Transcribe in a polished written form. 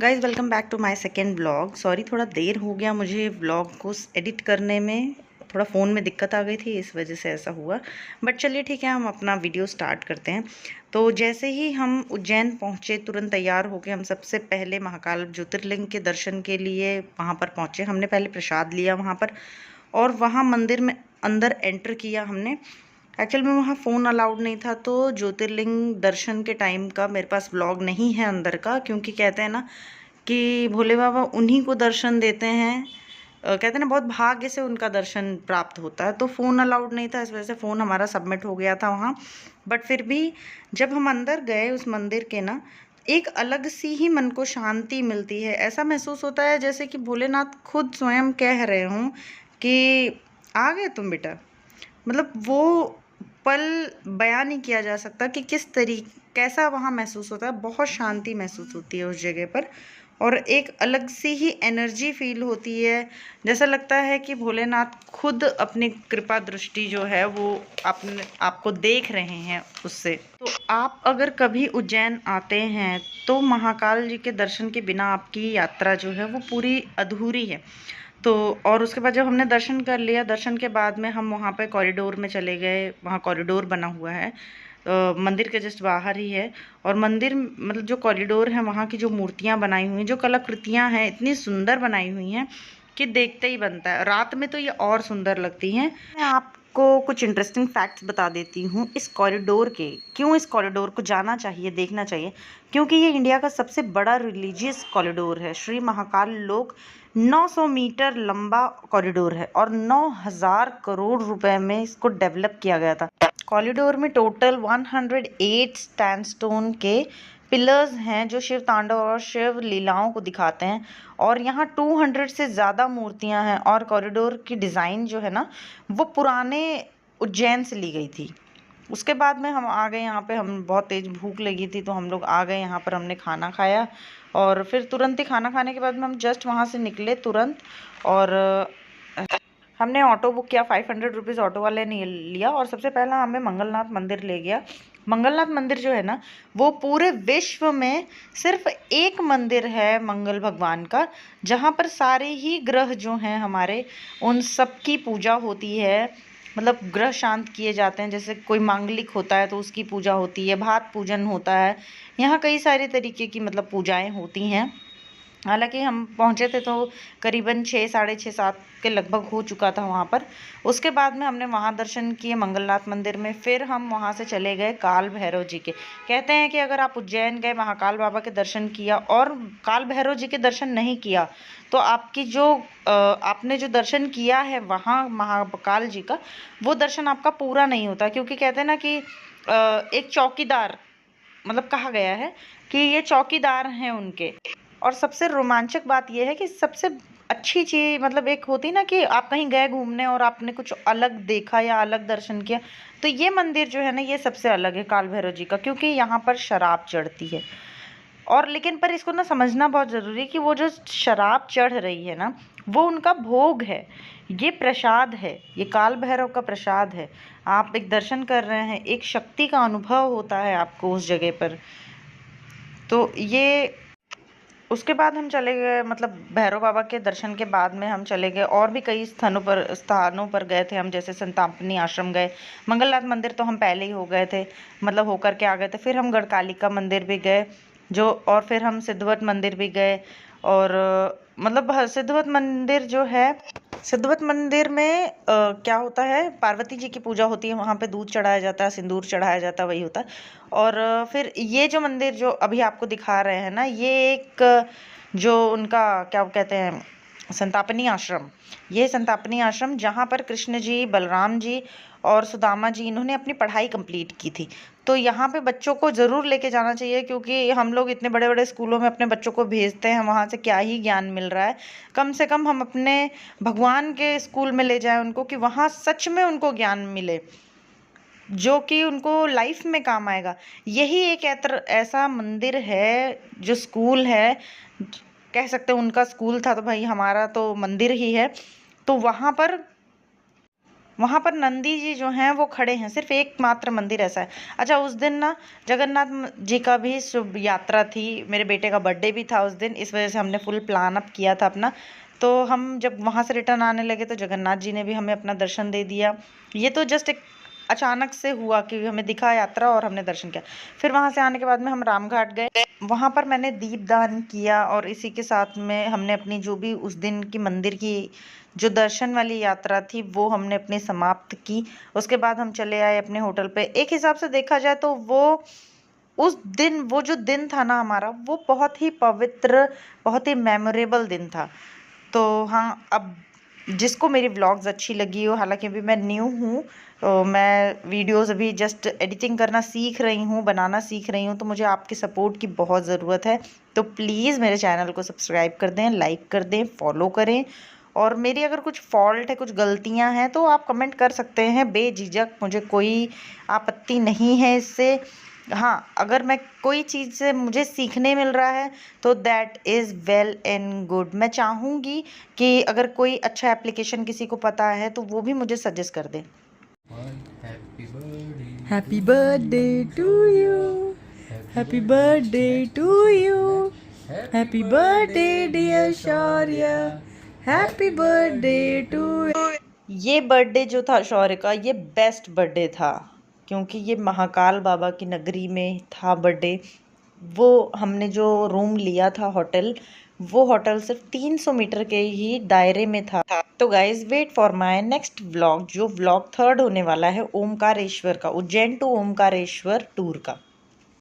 Guys welcome back to my second blog. Sorry थोड़ा देर हो गया मुझे व्लॉग को एडिट करने में, थोड़ा फ़ोन में दिक्कत आ गई थी, इस वजह से ऐसा हुआ। बट चलिए ठीक है, हम अपना वीडियो स्टार्ट करते हैं। तो जैसे ही हम उज्जैन पहुँचे, तुरंत तैयार होके हम सबसे पहले महाकाल ज्योतिर्लिंग के दर्शन के लिए वहाँ पर पहुँचे। हमने पहले प्रसाद लिया वहाँ पर और वहाँ मंदिर में अंदर एंटर किया हमने। एक्चुअल में वहाँ फ़ोन अलाउड नहीं था, तो ज्योतिर्लिंग दर्शन के टाइम का मेरे पास व्लॉग नहीं है अंदर का, क्योंकि कहते हैं ना कि भोले बाबा उन्हीं को दर्शन देते हैं। कहते हैं ना बहुत भाग्य से उनका दर्शन प्राप्त होता है। तो फ़ोन अलाउड नहीं था, इस वजह से फ़ोन हमारा सबमिट हो गया था वहाँ। बट फिर भी जब हम अंदर गए उस मंदिर के ना, एक अलग सी ही मन को शांति मिलती है। ऐसा महसूस होता है जैसे कि भोलेनाथ खुद स्वयं कह रहे हों कि आ गए तुम बेटा। मतलब वो पल बयान नहीं किया जा सकता कि कैसा वहाँ महसूस होता है। बहुत शांति महसूस होती है उस जगह पर और एक अलग सी ही एनर्जी फील होती है। जैसा लगता है कि भोलेनाथ खुद अपनी कृपा दृष्टि जो है वो अपने आपको देख रहे हैं उससे। तो आप अगर कभी उज्जैन आते हैं तो महाकाल जी के दर्शन के बिना आपकी यात्रा जो है वो पूरी अधूरी है। तो और उसके बाद जब हमने दर्शन कर लिया, दर्शन के बाद में हम वहाँ पे कॉरिडोर में चले गए। वहाँ कॉरिडोर बना हुआ है, मंदिर के जस्ट बाहर ही है। और मंदिर मतलब जो कॉरिडोर है, वहाँ की जो मूर्तियाँ बनाई हुई हैं, जो कलाकृतियाँ हैं, इतनी सुंदर बनाई हुई हैं कि देखते ही बनता है। रात में तो ये और सुंदर लगती हैं। मैं आपको कुछ इंटरेस्टिंग फैक्ट्स बता देती हूँ इस कॉरिडोर के। क्यों इस कॉरिडोर को जाना चाहिए, देखना चाहिए, क्योंकि ये इंडिया का सबसे बड़ा रिलीजियस कॉरिडोर है। श्री महाकाल लोक 900 मीटर लंबा कॉरिडोर है और 9000 करोड़ रुपए में इसको डेवलप किया गया था। कॉरिडोर में टोटल 108 सैंडस्टोन के पिलर्स हैं जो शिव तांडव और शिव लीलाओं को दिखाते हैं। और यहाँ 200 से ज़्यादा मूर्तियाँ हैं। और कॉरिडोर की डिज़ाइन जो है ना, वो पुराने उज्जैन से ली गई थी। उसके बाद में हम आ गए यहाँ पे। हम बहुत तेज़ भूख लगी थी तो हम लोग आ गए यहाँ पर। हमने खाना खाया और फिर तुरंत ही खाना खाने के बाद में हम जस्ट वहाँ से निकले तुरंत। और हमने ऑटो बुक किया। 500 रुपीज़ ऑटो वाले ने लिया और सबसे पहला हमें मंगलनाथ मंदिर ले गया। मंगलनाथ मंदिर जो है ना, वो पूरे विश्व में सिर्फ एक मंदिर है मंगल भगवान का, जहाँ पर सारे ही ग्रह जो हैं हमारे, उन सब की पूजा होती है। मतलब ग्रह शांत किए जाते हैं। जैसे कोई मांगलिक होता है तो उसकी पूजा होती है, भात पूजन होता है। यहाँ कई सारे तरीके की मतलब पूजाएं होती हैं। हालांकि हम पहुँचे थे तो करीबन 6, साढ़े 6, 7 के लगभग हो चुका था वहाँ पर। उसके बाद में हमने वहाँ दर्शन किए मंगलनाथ मंदिर में। फिर हम वहाँ से चले गए काल भैरव जी के। कहते हैं कि अगर आप उज्जैन गए, महाकाल बाबा के दर्शन किया और काल भैरव जी के दर्शन नहीं किया, तो आपकी जो आपने जो दर्शन किया है वहाँ महाकाल जी का, वो दर्शन आपका पूरा नहीं होता। क्योंकि कहते हैं ना कि एक चौकीदार, मतलब कहा गया है कि ये चौकीदार हैं उनके। और सबसे रोमांचक बात ये है कि सबसे अच्छी चीज़ मतलब एक होती ना कि आप कहीं गए घूमने और आपने कुछ अलग देखा या अलग दर्शन किया, तो ये मंदिर जो है ना, ये सबसे अलग है काल भैरव जी का, क्योंकि यहाँ पर शराब चढ़ती है। और लेकिन पर इसको ना समझना बहुत ज़रूरी है कि वो जो शराब चढ़ रही है ना, वो उनका भोग है। ये प्रसाद है, ये काल भैरव का प्रसाद है। आप एक दर्शन कर रहे हैं, एक शक्ति का अनुभव होता है आपको उस जगह पर। तो ये उसके बाद हम चले गए, मतलब भैरव बाबा के दर्शन के बाद में हम चले गए और भी कई स्थानों पर गए थे हम। जैसे संतापनी आश्रम गए। मंगलनाथ मंदिर तो हम पहले ही हो गए थे, मतलब होकर के आ गए थे। फिर हम गढ़कालिका मंदिर भी गए जो, और फिर हम सिद्धवट मंदिर भी गए। और मतलब सिद्धवट मंदिर जो है, सिद्धवट मंदिर में क्या होता है, पार्वती जी की पूजा होती है। वहाँ पे दूध चढ़ाया जाता है, सिंदूर चढ़ाया जाता है, वही होता है। और फिर ये जो मंदिर जो अभी आपको दिखा रहे हैं ना, ये एक जो उनका क्या कहते हैं, संतापनी आश्रम। ये संतापनी आश्रम जहाँ पर कृष्ण जी, बलराम जी और सुदामा जी, इन्होंने अपनी पढ़ाई कंप्लीट की थी। तो यहाँ पे बच्चों को ज़रूर लेके जाना चाहिए, क्योंकि हम लोग इतने बड़े बड़े स्कूलों में अपने बच्चों को भेजते हैं, वहाँ से क्या ही ज्ञान मिल रहा है। कम से कम हम अपने भगवान के स्कूल में ले जाएं उनको, कि वहाँ सच में उनको ज्ञान मिले जो कि उनको लाइफ में काम आएगा। यही एक ऐसा मंदिर है जो स्कूल है, कह सकते हैं उनका स्कूल था तो भाई हमारा तो मंदिर ही है। तो वहाँ पर वहाँ पर नंदी जी जो हैं वो खड़े हैं, सिर्फ एक मात्र मंदिर ऐसा है। अच्छा, उस दिन ना जगन्नाथ जी का भी शुभ यात्रा थी, मेरे बेटे का बर्थडे भी था उस दिन, इस वजह से हमने फुल प्लान अप किया था अपना। तो हम जब वहाँ से रिटर्न आने लगे तो जगन्नाथ जी ने भी हमें अपना दर्शन दे दिया। ये तो जस्ट एक अचानक से हुआ कि हमें दिखा यात्रा और हमने दर्शन किया। फिर वहाँ से आने के बाद में हम रामघाट गए, वहाँ पर मैंने दीपदान किया और इसी के साथ में हमने अपनी जो भी उस दिन की मंदिर की जो दर्शन वाली यात्रा थी वो हमने अपनी समाप्त की। उसके बाद हम चले आए अपने होटल पे। एक हिसाब से देखा जाए तो वो उस दिन, वो जो दिन था ना हमारा, वो बहुत ही पवित्र, बहुत ही मेमोरेबल दिन था। तो हाँ, अब जिसको मेरी व्लॉग्स अच्छी लगी हो, हालांकि अभी मैं न्यू हूँ, तो मैं वीडियोस अभी जस्ट एडिटिंग करना सीख रही हूँ, बनाना सीख रही हूँ, तो मुझे आपके सपोर्ट की बहुत ज़रूरत है। तो प्लीज़ मेरे चैनल को सब्सक्राइब कर दें, लाइक कर दें, फॉलो करें। और मेरी अगर कुछ फॉल्ट है, कुछ गलतियाँ हैं, तो आप कमेंट कर सकते हैं बेझिझक, मुझे कोई आपत्ति नहीं है इससे। हाँ, अगर मैं कोई चीज़ से मुझे सीखने मिल रहा है तो that is well and good. मैं चाहूँगी कि अगर कोई अच्छा एप्लीकेशन किसी को पता है तो वो भी मुझे सजेस्ट कर दे। Happy birthday to you. Happy birthday to you. Happy birthday, dear Shaurya. Happy birthday to you. ये बर्थडे जो था शौर्य का, ये बेस्ट बर्थडे था, क्योंकि ये महाकाल बाबा की नगरी में था बर्थडे। वो हमने जो रूम लिया था होटल, वो होटल सिर्फ 300 मीटर के ही दायरे में था। तो guys wait for my next vlog, जो व्लॉग 3rd होने वाला है ओमकारेश्वर का, उज्जैन टू ओमकारेश्वर टूर का।